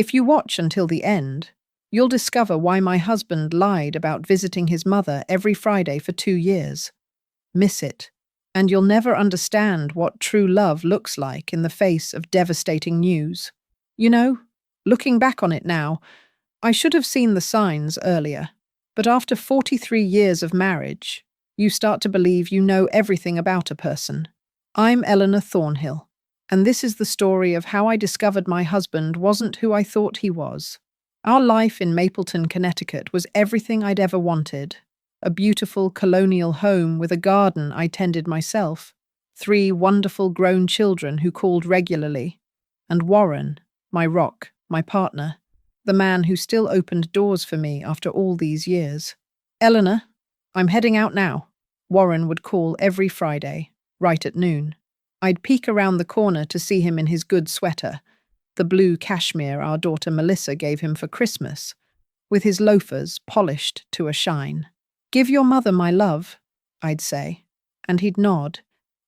If you watch until the end, you'll discover why my husband lied about visiting his mother every Friday for 2 years. Miss it, and you'll never understand what true love looks like in the face of devastating news. You know, looking back on it now, I should have seen the signs earlier. But after 43 years of marriage, you start to believe you know everything about a person. I'm Eleanor Thornhill, and this is the story of how I discovered my husband wasn't who I thought he was. Our life in Mapleton, Connecticut was everything I'd ever wanted. A beautiful colonial home with a garden I tended myself, 3 wonderful grown children who called regularly, and Warren, my rock, my partner, the man who still opened doors for me after all these years. Eleanor, I'm heading out now. Warren would call every Friday, right at noon. I'd peek around the corner to see him in his good sweater, the blue cashmere our daughter Melissa gave him for Christmas, with his loafers polished to a shine. Give your mother my love, I'd say, and he'd nod,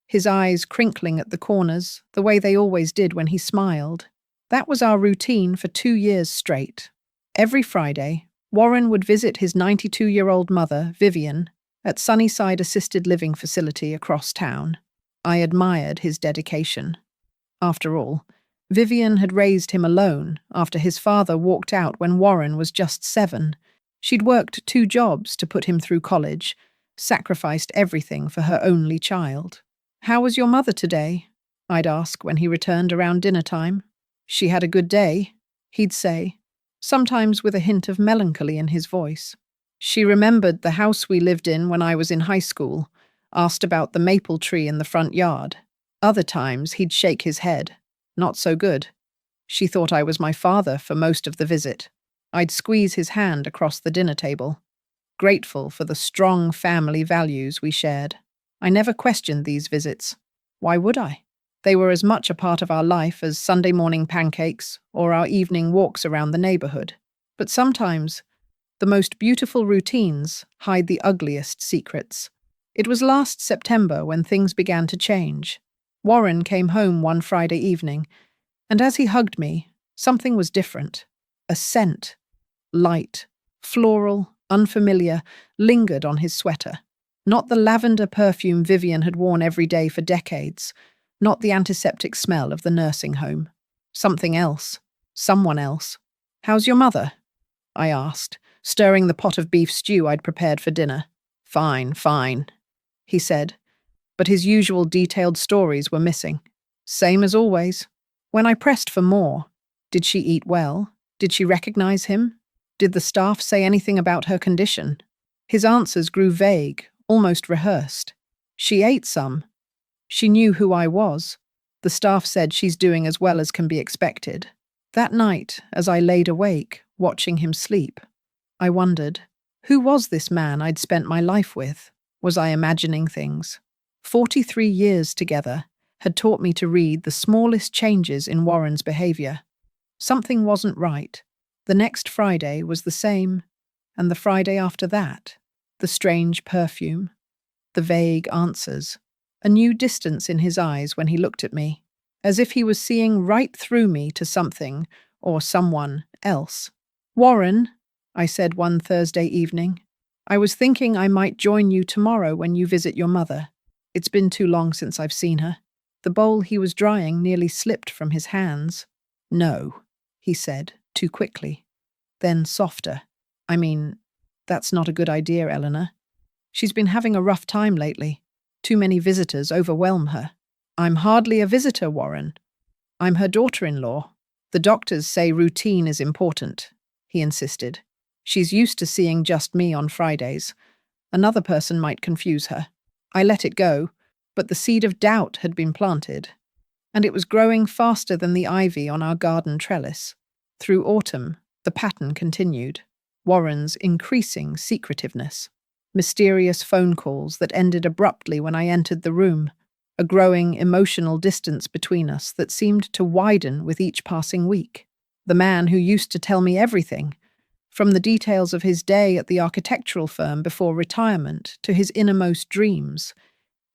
his eyes crinkling at the corners, the way they always did when he smiled. That was our routine for 2 years straight. Every Friday, Warren would visit his 92-year-old mother, Vivian, at Sunnyside Assisted Living Facility across town. I admired his dedication. After all, Vivian had raised him alone after his father walked out when Warren was just 7. She'd worked 2 jobs to put him through college, sacrificed everything for her only child. How was your mother today? I'd ask when he returned around dinner time. She had a good day, he'd say, sometimes with a hint of melancholy in his voice. She remembered the house we lived in when I was in high school, asked about the maple tree in the front yard. Other times he'd shake his head. Not so good. She thought I was my father for most of the visit. I'd squeeze his hand across the dinner table, grateful for the strong family values we shared. I never questioned these visits. Why would I? They were as much a part of our life as Sunday morning pancakes or our evening walks around the neighborhood. But sometimes, the most beautiful routines hide the ugliest secrets. It was last September when things began to change. Warren came home one Friday evening, and as he hugged me, something was different. A scent, light, floral, unfamiliar, lingered on his sweater. Not the lavender perfume Vivian had worn every day for decades, not the antiseptic smell of the nursing home. Something else. Someone else. How's your mother? I asked, stirring the pot of beef stew I'd prepared for dinner. Fine, fine, he said, but his usual detailed stories were missing. Same as always. When I pressed for more, did she eat well? Did she recognize him? Did the staff say anything about her condition? His answers grew vague, almost rehearsed. She ate some. She knew who I was. The staff said she's doing as well as can be expected. That night, as I laid awake, watching him sleep, I wondered, who was this man I'd spent my life with? Was I imagining things? 43 years together had taught me to read the smallest changes in Warren's behavior. Something wasn't right. The next Friday was the same, and the Friday after that, the strange perfume, the vague answers, a new distance in his eyes when he looked at me, as if he was seeing right through me to something or someone else. Warren, I said one Thursday evening, I was thinking I might join you tomorrow when you visit your mother. It's been too long since I've seen her. The bowl he was drying nearly slipped from his hands. No, he said, too quickly. Then softer. I mean, that's not a good idea, Eleanor. She's been having a rough time lately. Too many visitors overwhelm her. I'm hardly a visitor, Warren. I'm her daughter-in-law. The doctors say routine is important, he insisted. She's used to seeing just me on Fridays. Another person might confuse her. I let it go, but the seed of doubt had been planted, and it was growing faster than the ivy on our garden trellis. Through autumn, the pattern continued. Warren's increasing secretiveness. Mysterious phone calls that ended abruptly when I entered the room. A growing emotional distance between us that seemed to widen with each passing week. The man who used to tell me everything, from the details of his day at the architectural firm before retirement to his innermost dreams,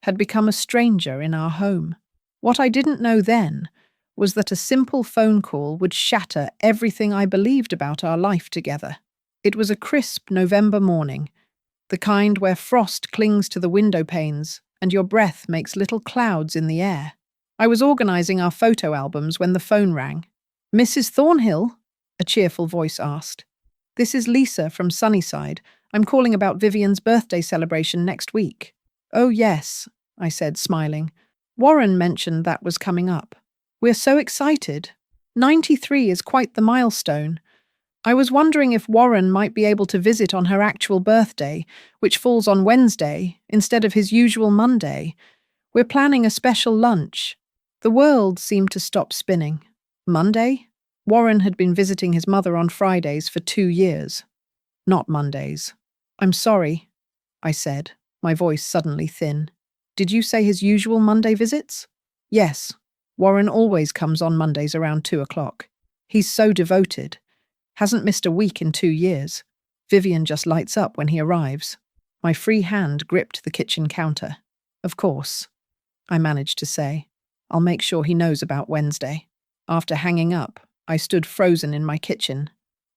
had become a stranger in our home. What I didn't know then was that a simple phone call would shatter everything I believed about our life together. It was a crisp November morning, the kind where frost clings to the window panes and your breath makes little clouds in the air. I was organizing our photo albums when the phone rang. "Mrs. Thornhill?" a cheerful voice asked. "This is Lisa from Sunnyside. I'm calling about Vivian's birthday celebration next week." "Oh, yes," I said, smiling. "Warren mentioned that was coming up. We're so excited. 93 is quite the milestone. I was wondering if Warren might be able to visit on her actual birthday, which falls on Wednesday, instead of his usual Monday. We're planning a special lunch." The world seemed to stop spinning. Monday? Warren had been visiting his mother on Fridays for 2 years. Not Mondays. "I'm sorry," I said, my voice suddenly thin. "Did you say his usual Monday visits?" "Yes. Warren always comes on Mondays around 2 o'clock. He's so devoted. Hasn't missed a week in 2 years. Vivian just lights up when he arrives." My free hand gripped the kitchen counter. "Of course," I managed to say. "I'll make sure he knows about Wednesday." After hanging up, I stood frozen in my kitchen,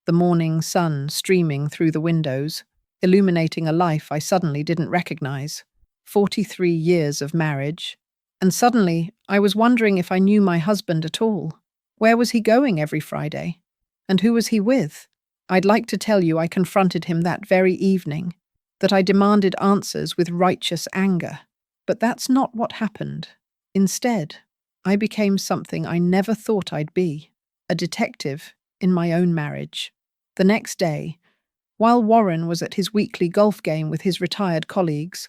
the morning sun streaming through the windows, illuminating a life I suddenly didn't recognize. 43 years of marriage. And suddenly, I was wondering if I knew my husband at all. Where was he going every Friday? And who was he with? I'd like to tell you I confronted him that very evening, that I demanded answers with righteous anger. But that's not what happened. Instead, I became something I never thought I'd be, a detective in my own marriage. The next day, while Warren was at his weekly golf game with his retired colleagues,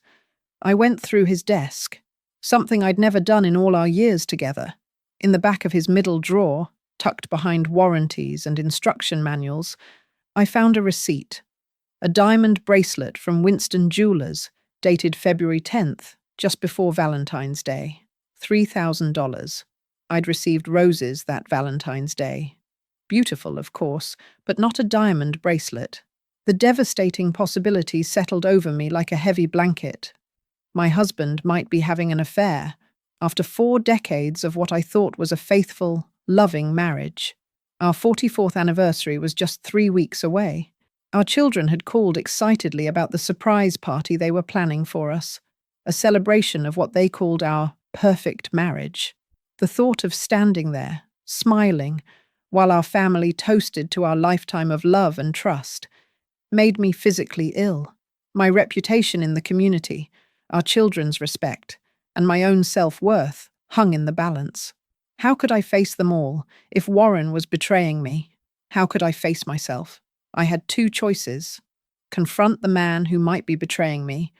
I went through his desk, something I'd never done in all our years together. In the back of his middle drawer, tucked behind warranties and instruction manuals, I found a receipt, a diamond bracelet from Winston Jewelers, dated February 10th, just before Valentine's Day. $3,000. I'd received roses that Valentine's Day. Beautiful, of course, but not a diamond bracelet. The devastating possibility settled over me like a heavy blanket. My husband might be having an affair after 4 decades of what I thought was a faithful, loving marriage. Our 44th anniversary was just 3 weeks away. Our children had called excitedly about the surprise party they were planning for us, a celebration of what they called our perfect marriage. The thought of standing there, smiling, while our family toasted to our lifetime of love and trust, made me physically ill. My reputation in the community, our children's respect, and my own self-worth hung in the balance. How could I face them all if Warren was betraying me? How could I face myself? I had 2 choices: confront the man who might be betraying me,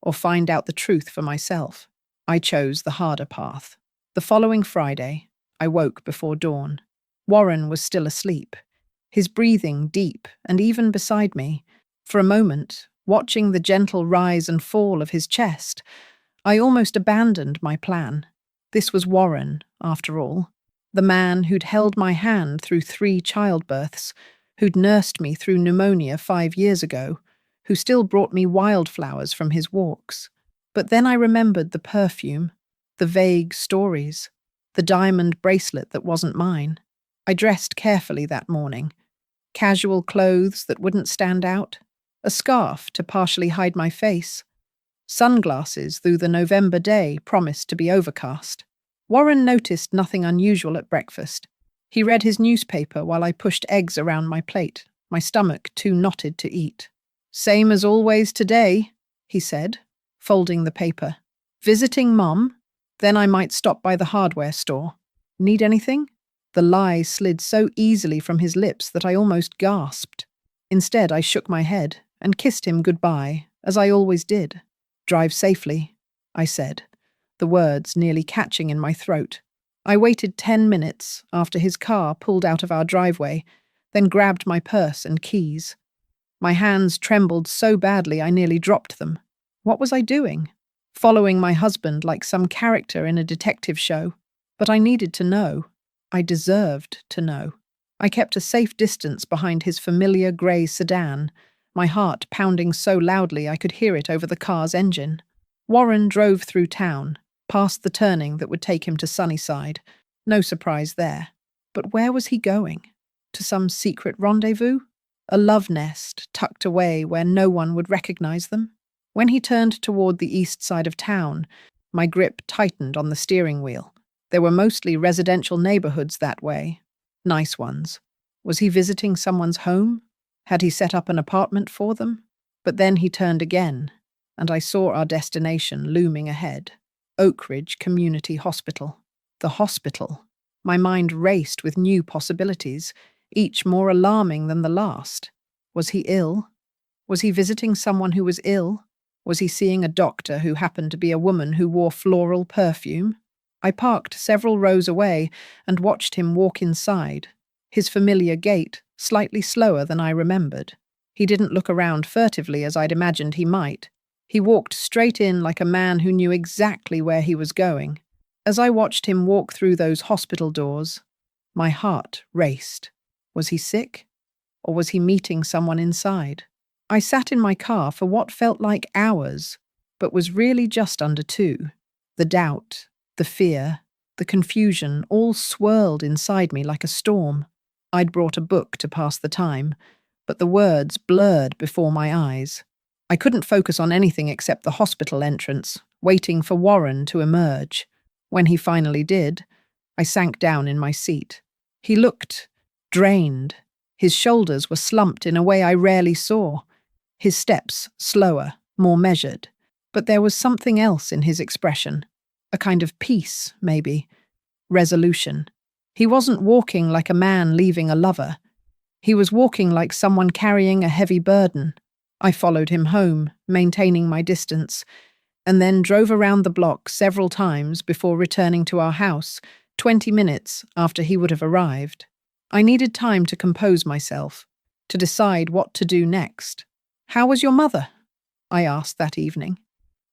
or find out the truth for myself. I chose the harder path. The following Friday, I woke before dawn. Warren was still asleep, his breathing deep and even beside me. For a moment, watching the gentle rise and fall of his chest, I almost abandoned my plan. This was Warren, after all, the man who'd held my hand through 3 childbirths, who'd nursed me through pneumonia 5 years ago, who still brought me wildflowers from his walks. But then I remembered the perfume, the vague stories, the diamond bracelet that wasn't mine. I dressed carefully that morning. Casual clothes that wouldn't stand out, a scarf to partially hide my face, sunglasses through the November day promised to be overcast. Warren noticed nothing unusual at breakfast. He read his newspaper while I pushed eggs around my plate, my stomach too knotted to eat. "Same as always today," he said, folding the paper. "Visiting Mom? Then I might stop by the hardware store. Need anything?" The lie slid so easily from his lips that I almost gasped. Instead, I shook my head and kissed him goodbye, as I always did. "Drive safely," I said, the words nearly catching in my throat. I waited 10 minutes after his car pulled out of our driveway, then grabbed my purse and keys. My hands trembled so badly I nearly dropped them. What was I doing? Following my husband like some character in a detective show. But I needed to know. I deserved to know. I kept a safe distance behind his familiar grey sedan, my heart pounding so loudly I could hear it over the car's engine. Warren drove through town, past the turning that would take him to Sunnyside. No surprise there. But where was he going? To some secret rendezvous? A love nest tucked away where no one would recognize them? When he turned toward the east side of town, my grip tightened on the steering wheel. There were mostly residential neighborhoods that way. Nice ones. Was he visiting someone's home? Had he set up an apartment for them? But then he turned again, and I saw our destination looming ahead. Oak Ridge Community Hospital. The hospital. My mind raced with new possibilities, each more alarming than the last. Was he ill? Was he visiting someone who was ill? Was he seeing a doctor who happened to be a woman who wore floral perfume? I parked several rows away and watched him walk inside, his familiar gait slightly slower than I remembered. He didn't look around furtively as I'd imagined he might. He walked straight in like a man who knew exactly where he was going. As I watched him walk through those hospital doors, my heart raced. Was he sick? Or was he meeting someone inside? I sat in my car for what felt like hours, but was really just under 2. The doubt, the fear, the confusion all swirled inside me like a storm. I'd brought a book to pass the time, but the words blurred before my eyes. I couldn't focus on anything except the hospital entrance, waiting for Warren to emerge. When he finally did, I sank down in my seat. He looked drained. His shoulders were slumped in a way I rarely saw. His steps slower, more measured. But there was something else in his expression. A kind of peace, maybe. Resolution. He wasn't walking like a man leaving a lover. He was walking like someone carrying a heavy burden. I followed him home, maintaining my distance, and then drove around the block several times before returning to our house, 20 minutes after he would have arrived. I needed time to compose myself, to decide what to do next. "How was your mother?" I asked that evening.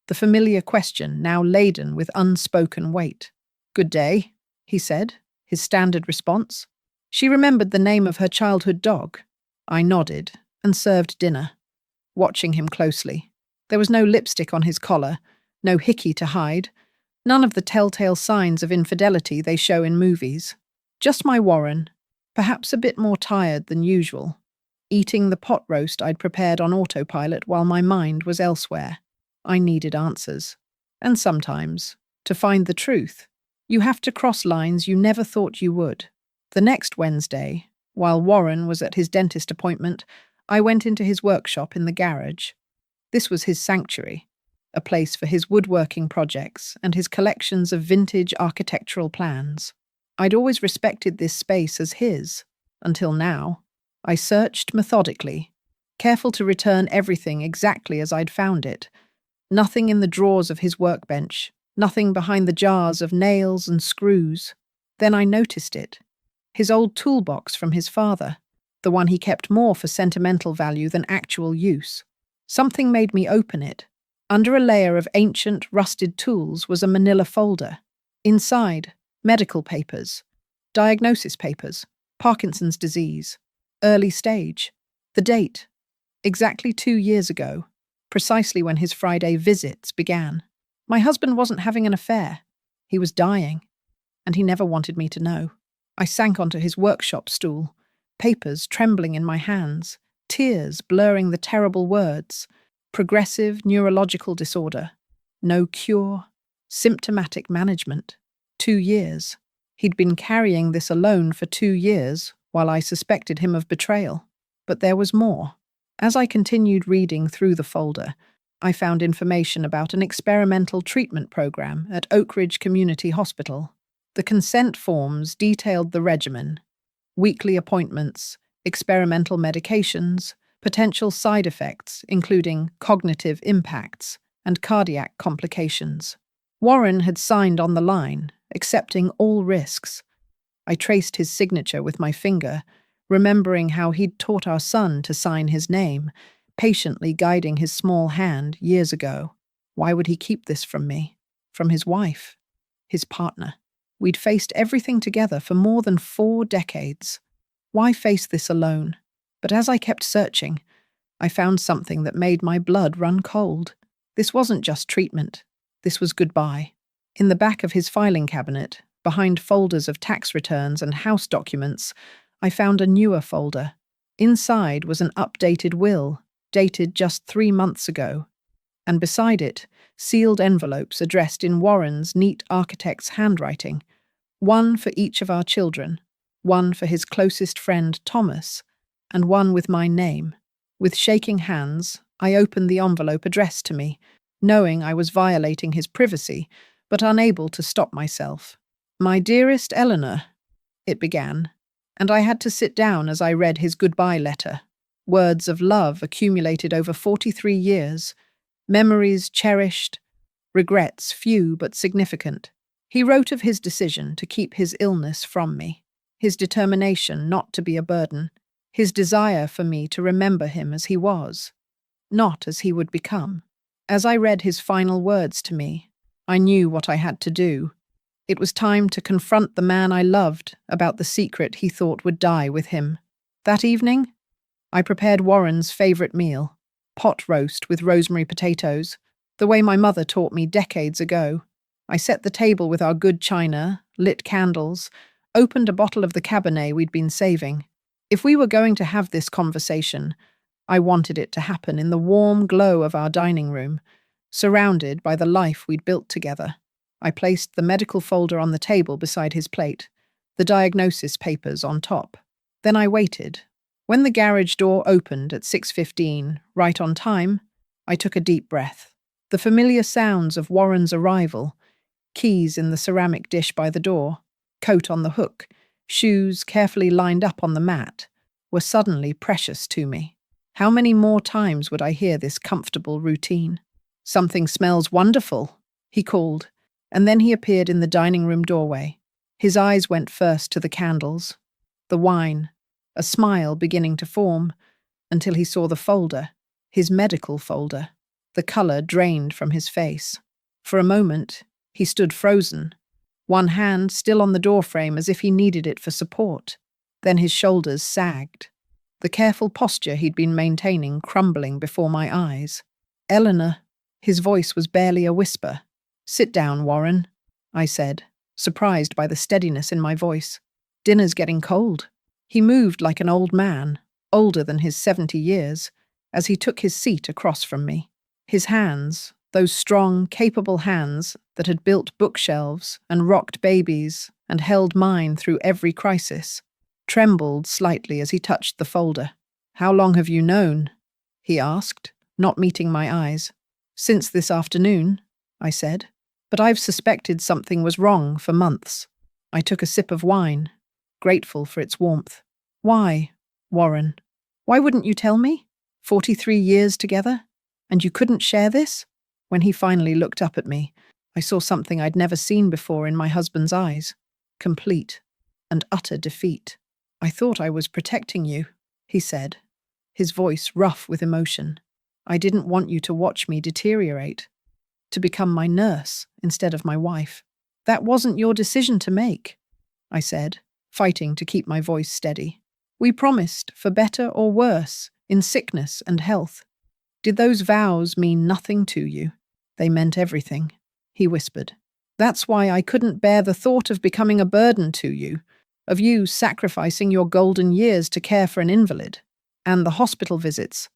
The familiar question now laden with unspoken weight. "Good day," he said, his standard response. She remembered the name of her childhood dog. I nodded and served dinner, watching him closely. There was no lipstick on his collar, no hickey to hide, none of the telltale signs of infidelity they show in movies. Just my Warren, perhaps a bit more tired than usual, eating the pot roast I'd prepared on autopilot while my mind was elsewhere. I needed answers. And sometimes, to find the truth, you have to cross lines you never thought you would. The next Wednesday, while Warren was at his dentist appointment, I went into his workshop in the garage. This was his sanctuary, a place for his woodworking projects and his collections of vintage architectural plans. I'd always respected this space as his, until now. I searched methodically, careful to return everything exactly as I'd found it. Nothing in the drawers of his workbench, nothing behind the jars of nails and screws. Then I noticed it. His old toolbox from his father, the one he kept more for sentimental value than actual use. Something made me open it. Under a layer of ancient, rusted tools was a manila folder. Inside, medical papers, diagnosis papers, Parkinson's disease, early stage. The date, exactly 2 years ago, precisely when his Friday visits began. My husband wasn't having an affair. He was dying, and he never wanted me to know. I sank onto his workshop stool, papers trembling in my hands, tears blurring the terrible words. Progressive neurological disorder. No cure. Symptomatic management. 2 years. He'd been carrying this alone for 2 years, while I suspected him of betrayal. But there was more. As I continued reading through the folder, I found information about an experimental treatment program at Oak Ridge Community Hospital. The consent forms detailed the regimen, weekly appointments, experimental medications, potential side effects, including cognitive impacts and cardiac complications. Warren had signed on the line, accepting all risks. I traced his signature with my finger, remembering how he'd taught our son to sign his name, patiently guiding his small hand years ago. Why would he keep this from me? From his wife? His partner? We'd faced everything together for more than 4 decades. Why face this alone? But as I kept searching, I found something that made my blood run cold. This wasn't just treatment. This was goodbye. In the back of his filing cabinet, Behind folders of tax returns and house documents, I found a newer folder. Inside was an updated will, dated just 3 months ago, and beside it, sealed envelopes addressed in Warren's neat architect's handwriting, one for each of our children, one for his closest friend Thomas, and one with my name. With shaking hands, I opened the envelope addressed to me, knowing I was violating his privacy, but unable to stop myself. "My dearest Eleanor," it began, and I had to sit down as I read his goodbye letter. Words of love accumulated over 43 years, memories cherished, regrets few but significant. He wrote of his decision to keep his illness from me, his determination not to be a burden, his desire for me to remember him as he was, not as he would become. As I read his final words to me, I knew what I had to do. It was time to confront the man I loved about the secret he thought would die with him. That evening, I prepared Warren's favorite meal, pot roast with rosemary potatoes, the way my mother taught me decades ago. I set the table with our good china, lit candles, opened a bottle of the Cabernet we'd been saving. If we were going to have this conversation, I wanted it to happen in the warm glow of our dining room, surrounded by the life we'd built together. I placed the medical folder on the table beside his plate, the diagnosis papers on top. Then I waited. When the garage door opened at 6:15, right on time, I took a deep breath. The familiar sounds of Warren's arrival, keys in the ceramic dish by the door, coat on the hook, shoes carefully lined up on the mat, were suddenly precious to me. How many more times would I hear this comfortable routine? "Something smells wonderful," he called, and then he appeared in the dining room doorway. His eyes went first to the candles, the wine, a smile beginning to form, until he saw the folder, his medical folder. The color drained from his face. For a moment, he stood frozen, one hand still on the doorframe as if he needed it for support. Then his shoulders sagged, the careful posture he'd been maintaining crumbling before my eyes. "Eleanor," his voice was barely a whisper. "Sit down, Warren," I said, surprised by the steadiness in my voice. "Dinner's getting cold." He moved like an old man, older than his 70 years, as he took his seat across from me. His hands, those strong, capable hands that had built bookshelves and rocked babies and held mine through every crisis, trembled slightly as he touched the folder. "How long have you known?" he asked, not meeting my eyes. "Since this afternoon," I said, "but I've suspected something was wrong for months." I took a sip of wine, grateful for its warmth. "Why, Warren? Why wouldn't you tell me? 43 years together, and you couldn't share this?" When he finally looked up at me, I saw something I'd never seen before in my husband's eyes: complete and utter defeat. "I thought I was protecting you," he said, his voice rough with emotion. "I didn't want you to watch me deteriorate, to become my nurse instead of my wife." "That wasn't your decision to make," I said, fighting to keep my voice steady. "We promised for better or worse, in sickness and health. Did those vows mean nothing to you?" "They meant everything," he whispered. "That's why I couldn't bear the thought of becoming a burden to you, of you sacrificing your golden years to care for an invalid. And the hospital visits.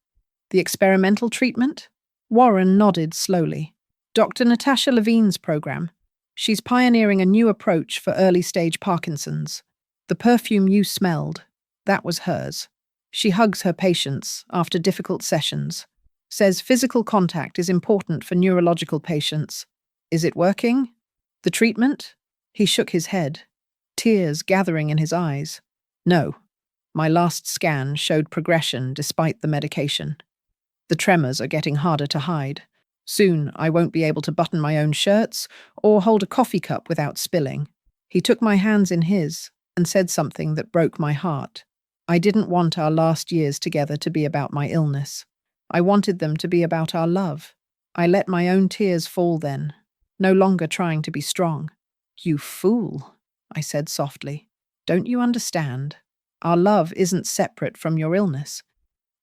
The experimental treatment?" Warren nodded slowly. "Dr. Natasha Levine's program. She's pioneering a new approach for early-stage Parkinson's. The perfume you smelled, that was hers. She hugs her patients after difficult sessions. Says physical contact is important for neurological patients. Is it working? The treatment?" He shook his head, tears gathering in his eyes. "No. My last scan showed progression despite the medication. The tremors are getting harder to hide. Soon I won't be able to button my own shirts or hold a coffee cup without spilling." He took my hands in his and said something that broke my heart. "I didn't want our last years together to be about my illness. I wanted them to be about our love. I let my own tears fall then, no longer trying to be strong." "You fool," I said softly. "Don't you understand? Our love isn't separate from your illness.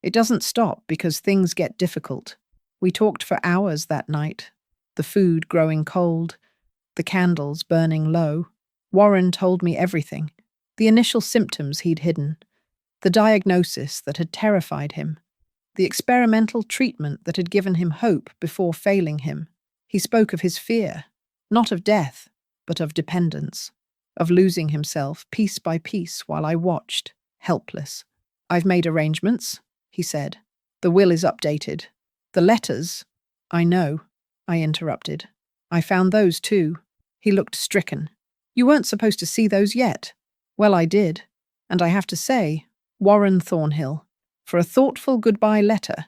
It doesn't stop because things get difficult." We talked for hours that night, the food growing cold, the candles burning low. Warren told me everything, the initial symptoms he'd hidden, the diagnosis that had terrified him, the experimental treatment that had given him hope before failing him. He spoke of his fear, not of death, but of dependence, of losing himself piece by piece while I watched, helpless. "I've made arrangements," he said. "The will is updated. The letters—" "I know," I interrupted. "I found those too." He looked stricken. "You weren't supposed to see those yet." "Well, I did. And I have to say, Warren Thornhill, for a thoughtful goodbye letter,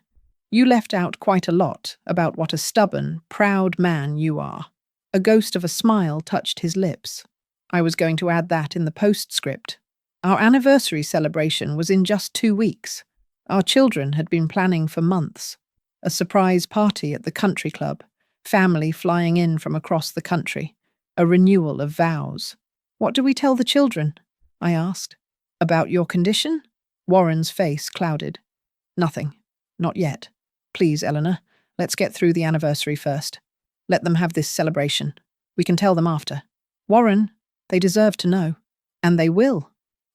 you left out quite a lot about what a stubborn, proud man you are." A ghost of a smile touched his lips. "I was going to add that in the postscript. Our anniversary celebration was in just 2 weeks. Our children had been planning for months. A surprise party at the country club, family flying in from across the country, a renewal of vows. What do we tell the children?" I asked. "About your condition?" Warren's face clouded. "Nothing. Not yet. Please, Eleanor, let's get through the anniversary first. Let them have this celebration. We can tell them after." "Warren, they deserve to know." "And they will.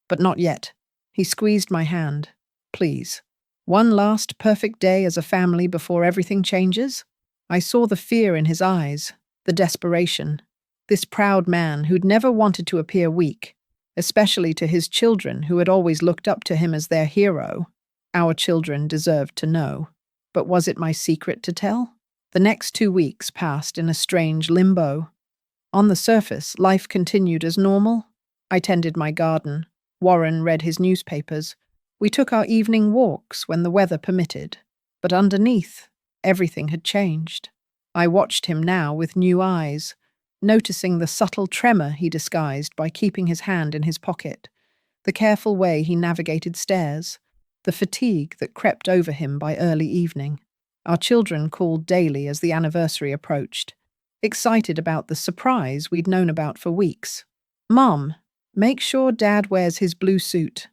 But not yet." He squeezed my hand. "Please. One last perfect day as a family before everything changes?" I saw the fear in his eyes, the desperation. This proud man who'd never wanted to appear weak, especially to his children who had always looked up to him as their hero. Our children deserved to know. But was it my secret to tell? The next 2 weeks passed in a strange limbo. On the surface, life continued as normal. I tended my garden. Warren read his newspapers. We took our evening walks when the weather permitted. But underneath, everything had changed. I watched him now with new eyes, noticing the subtle tremor he disguised by keeping his hand in his pocket, the careful way he navigated stairs, the fatigue that crept over him by early evening. Our children called daily as the anniversary approached, excited about the surprise we'd known about for weeks. "Mom, make sure Dad wears his blue suit,"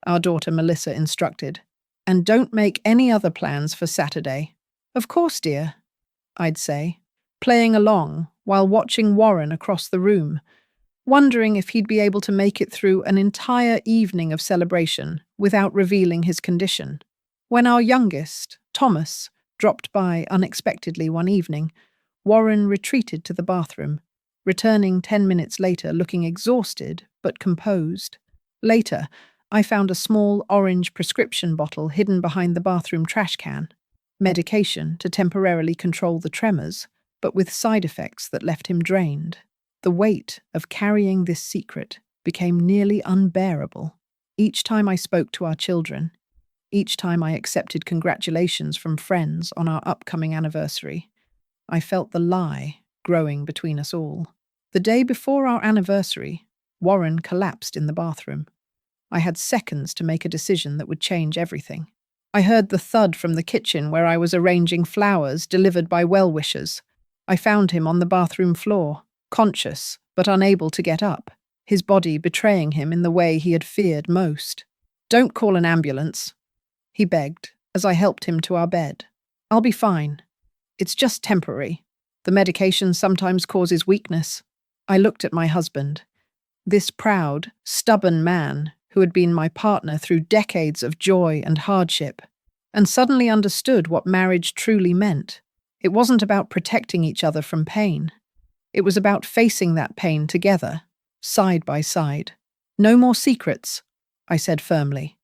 our daughter Melissa instructed. "And don't make any other plans for Saturday." "Of course, dear," I'd say, playing along while watching Warren across the room, wondering if he'd be able to make it through an entire evening of celebration without revealing his condition. When our youngest, Thomas, dropped by unexpectedly one evening, Warren retreated to the bathroom, returning 10 minutes later looking exhausted but composed. Later, I found a small orange prescription bottle hidden behind the bathroom trash can. Medication to temporarily control the tremors, but with side effects that left him drained. The weight of carrying this secret became nearly unbearable. Each time I spoke to our children, each time I accepted congratulations from friends on our upcoming anniversary, I felt the lie growing between us all. The day before our anniversary, Warren collapsed in the bathroom. I had seconds to make a decision that would change everything. I heard the thud from the kitchen where I was arranging flowers delivered by well-wishers. I found him on the bathroom floor, conscious but unable to get up, his body betraying him in the way he had feared most. "Don't call an ambulance," he begged as I helped him to our bed. "I'll be fine. It's just temporary. The medication sometimes causes weakness." I looked at my husband, this proud, stubborn man who had been my partner through decades of joy and hardship, and suddenly understood what marriage truly meant. It wasn't about protecting each other from pain. It was about facing that pain together, side by side. "No more secrets," I said firmly.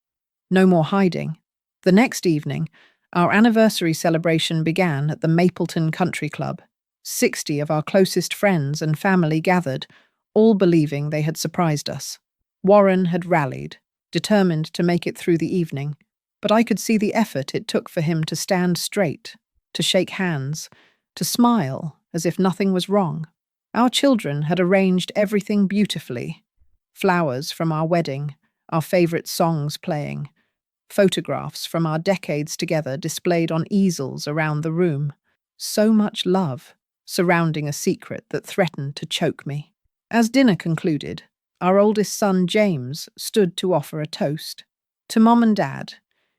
"No more hiding." The next evening, our anniversary celebration began at the Mapleton Country Club. 60 of our closest friends and family gathered, all believing they had surprised us. Warren had rallied, determined to make it through the evening, but I could see the effort it took for him to stand straight, to shake hands, to smile as if nothing was wrong. Our children had arranged everything beautifully. Flowers from our wedding, our favorite songs playing, photographs from our decades together displayed on easels around the room. So much love surrounding a secret that threatened to choke me. As dinner concluded, our oldest son, James, stood to offer a toast. "To Mom and Dad,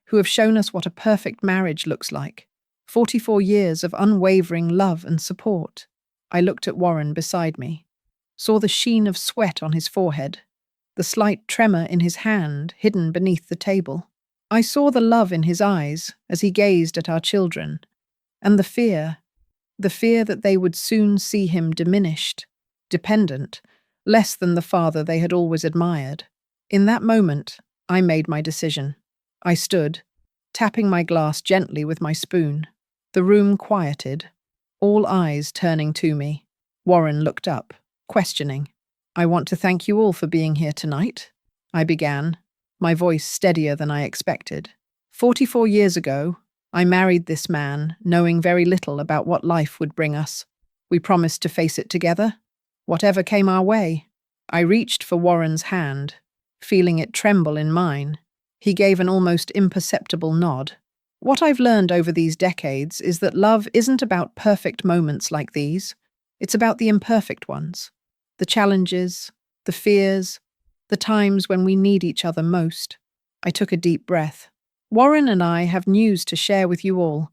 who have shown us what a perfect marriage looks like. 44 years of unwavering love and support." I looked at Warren beside me. saw the sheen of sweat on his forehead, the slight tremor in his hand hidden beneath the table. I saw the love in his eyes as he gazed at our children, and the fear that they would soon see him diminished, dependent, less than the father they had always admired. In that moment, I made my decision. I stood, tapping my glass gently with my spoon. The room quieted, all eyes turning to me. Warren looked up, questioning. "I want to thank you all for being here tonight," I began, my voice steadier than I expected. 44 years ago, I married this man, knowing very little about what life would bring us. We promised to face it together, whatever came our way. I reached for Warren's hand, feeling it tremble in mine. He gave an almost imperceptible nod. What I've learned over these decades is that love isn't about perfect moments like these. It's about the imperfect ones. The challenges, the fears, the times when we need each other most. I took a deep breath. Warren and I have news to share with you all,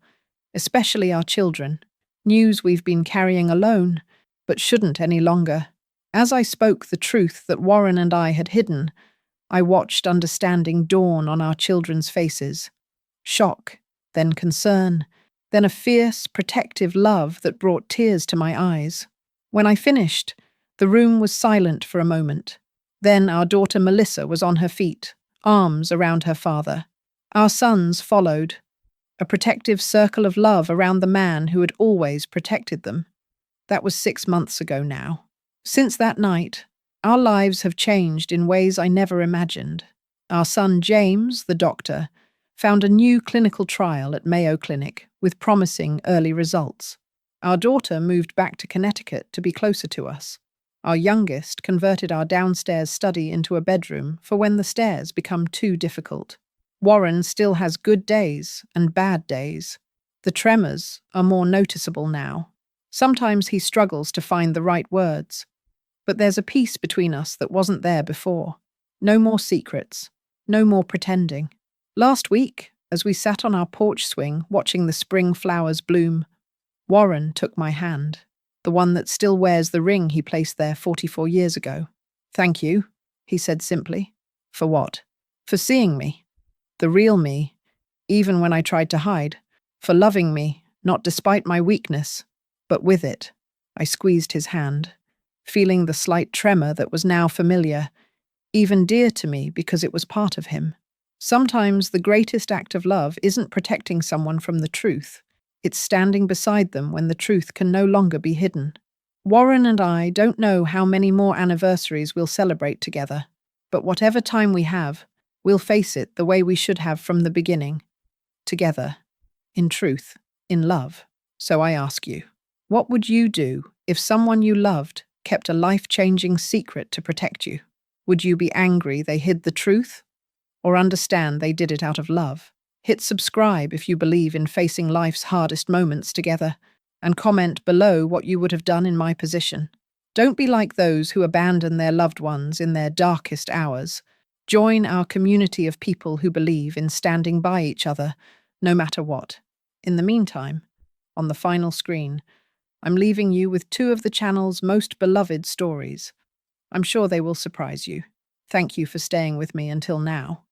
especially our children. News we've been carrying alone, but shouldn't any longer. As I spoke the truth that Warren and I had hidden, I watched understanding dawn on our children's faces. Shock, then concern, then a fierce, protective love that brought tears to my eyes. When I finished, the room was silent for a moment. Then our daughter Melissa was on her feet, arms around her father. Our sons followed, a protective circle of love around the man who had always protected them. That was 6 months ago now. Since that night, our lives have changed in ways I never imagined. Our son James, the doctor, found a new clinical trial at Mayo Clinic with promising early results. Our daughter moved back to Connecticut to be closer to us. Our youngest converted our downstairs study into a bedroom for when the stairs become too difficult. Warren still has good days and bad days. The tremors are more noticeable now. Sometimes he struggles to find the right words. But there's a peace between us that wasn't there before. No more secrets. No more pretending. Last week, as we sat on our porch swing watching the spring flowers bloom, Warren took my hand, the one that still wears the ring he placed there 44 years ago. "Thank you," he said simply. "For what?" "For seeing me. The real me, even when I tried to hide. For loving me, not despite my weakness, but with it." I squeezed his hand, feeling the slight tremor that was now familiar, even dear to me because it was part of him. Sometimes the greatest act of love isn't protecting someone from the truth. It's standing beside them when the truth can no longer be hidden. Warren and I don't know how many more anniversaries we'll celebrate together, but whatever time we have, we'll face it the way we should have from the beginning. Together. In truth. In love. So I ask you, what would you do if someone you loved kept a life-changing secret to protect you? Would you be angry they hid the truth? Or understand they did it out of love? Hit subscribe if you believe in facing life's hardest moments together, and comment below what you would have done in my position. Don't be like those who abandon their loved ones in their darkest hours. Join our community of people who believe in standing by each other, no matter what. In the meantime, on the final screen, I'm leaving you with 2 of the channel's most beloved stories. I'm sure they will surprise you. Thank you for staying with me until now.